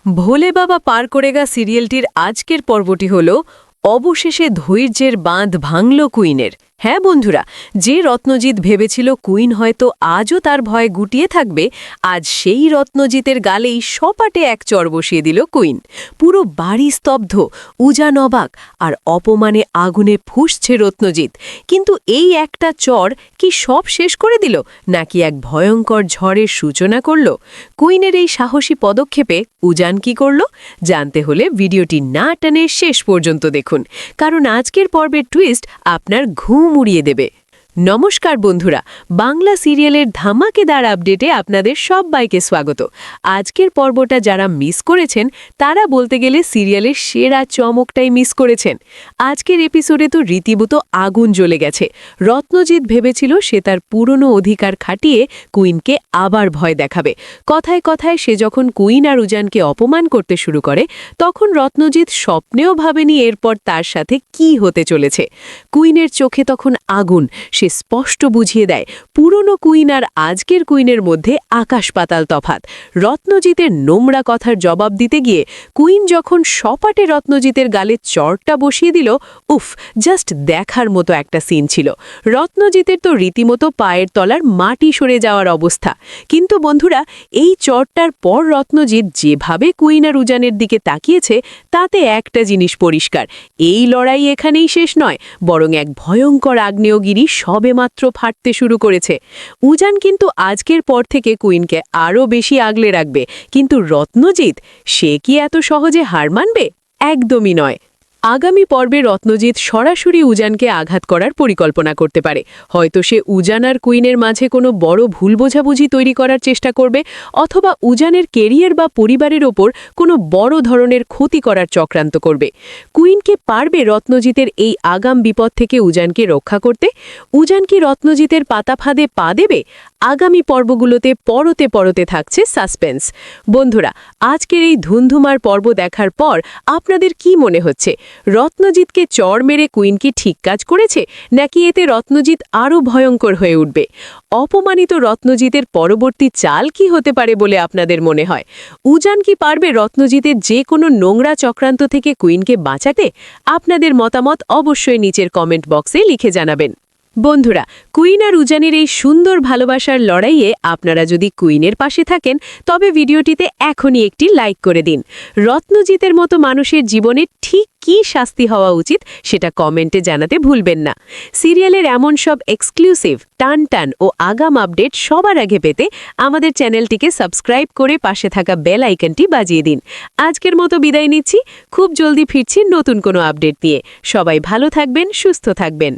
ভোলে বাবা পার করেগা সিরিয়ালটির আজকের পর্বটি হল অবশেষে ধৈর্যের বাঁধ ভাঙল কুইনের। হ্যাঁ বন্ধুরা, যে রত্নজিৎ ভেবেছিল কুইন হয়তো আজও তার ভয়ে গুটিয়ে থাকবে, আজ সেই রত্নজিতের গালেই সপাটে এক চর বসিয়ে দিল কুইন। পুরো বাড়ি স্তব্ধ, উজান অবাক, আর অপমানে আগুনে ফুঁসছে রত্নজিৎ। কিন্তু এই একটা চর কি সব শেষ করে দিল, নাকি এক ভয়ঙ্কর ঝড়ের সূচনা করল? কুইনের এই সাহসী পদক্ষেপে উজান কি করল জানতে হলে ভিডিওটি না টানে শেষ পর্যন্ত দেখুন, কারণ আজকের পর্বের টুইস্ট আপনার ঘুম উড়িয়ে দেবে। নমস্কার বন্ধুরা, বাংলা সিরিয়ালের ধামাকেদার আপডেটে আপনাদের সবাইকে স্বাগত। আজকের পর্বটা যারা মিস করেছেন তারা বলতে গেলে সিরিয়ালের সেরা চমকটাই মিস করেছেন। আজকের এপিসোডে তো রীতিমতো আগুন জ্বলে গেছে। রত্নজিৎ ভেবেছিল সে তার পুরনো অধিকার খাটিয়ে কুইনকে আবার ভয় দেখাবে। কথায় কথায় সে যখন কুইন আর উজানকে অপমান করতে শুরু করে, তখন রত্নজিৎ স্বপ্নেও ভাবেনি এরপর তার সাথে কি হতে চলেছে। কুইনের চোখে তখন আগুন, সে স্পষ্ট বুঝিয়ে দেয় পুরনো কুইন আর আজকের কুইনের মধ্যে আকাশ পাতাল তফাৎ। রত্নজিতের নোংরা কথার জবাব দিতে গিয়ে কুইন যখন সপাটে রত্নজিতের গালে চরটা বসিয়ে দিল, উফ, জাস্ট দেখার মতো একটা সিন ছিল। রত্নজিতের তো রীতিমতো পায়ের তলার মাটি সরে যাওয়ার অবস্থা। কিন্তু বন্ধুরা, এই চরটার পর রত্নজিৎ যেভাবে কুইন আর উজানের দিকে তাকিয়েছে, তাতে একটা জিনিস পরিষ্কার, এই লড়াই এখানেই শেষ নয়, বরং এক ভয়ঙ্কর আগ্নেয়গিরি সবেমাত্র ফাটতে শুরু করেছে। উজান কিন্তু আজকের পর থেকে কুইনকে আরও বেশি আগলে রাখবে, কিন্তু রত্নজিৎ, সে কি এত সহজে হার মানবে? একদমই নয়। আগামী পর্বে রত্নজিৎ সরাসরি উজানকে আঘাত করার পরিকল্পনা করতে পারে। হয়তো সে উজান আর কুইনের মাঝে কোনো বড় ভুল বোঝাবুঝি তৈরি করার চেষ্টা করবে, অথবা উজানের কেরিয়ার বা পরিবারের ওপর কোনো বড় ধরনের ক্ষতি করার চক্রান্ত করবে। কুইনকে পারবে রত্নজিতের এই আগাম বিপদ থেকে উজানকে রক্ষা করতে? উজান কি রত্নজিতের পাতা ফাঁদে পা দেবে? আগামী পর্বগুলোতে পরতে পরতে থাকছে সাসপেন্স। বন্ধুরা, আজকের এই ধুন্ধুমার পর্ব দেখার পর আপনাদের কি মনে হচ্ছে? রত্নজিৎকে চর মেরে কুইন কি ঠিক কাজ করেছে, নাকি এতে রত্নজিৎ আরও ভয়ঙ্কর হয়ে উঠবে? অপমানিত রত্নজিতের পরবর্তী চাল কি হতে পারে বলে আপনাদের মনে হয়? উজান কি পারবে রত্নজিতের যে কোনো নোংরা চক্রান্ত থেকে কুইনকে বাঁচাতে? আপনাদের মতামত অবশ্যই নিচের কমেন্ট বক্সে লিখে জানাবেন। বন্ধুরা, কুইন আর উজানের এই সুন্দর ভালোবাসার লড়াইয়ে আপনারা যদি কুইনের পাশে থাকেন, তবে ভিডিওটিতে এখনই একটি লাইক করে দিন। রত্নজিতের মতো মানুষের জীবনে ঠিক কী শাস্তি হওয়া উচিত সেটা কমেন্টে জানাতে ভুলবেন না। সিরিয়ালের এমন সব এক্সক্লুসিভ, টান ও আগাম আপডেট সবার আগে পেতে আমাদের চ্যানেলটিকে সাবস্ক্রাইব করে পাশে থাকা বেল আইকনটি বাজিয়ে দিন। আজকের মতো বিদায় নিচ্ছি, খুব জলদি ফিরছি নতুন কোনো আপডেট নিয়ে। সবাই ভালো থাকবেন, সুস্থ থাকবেন।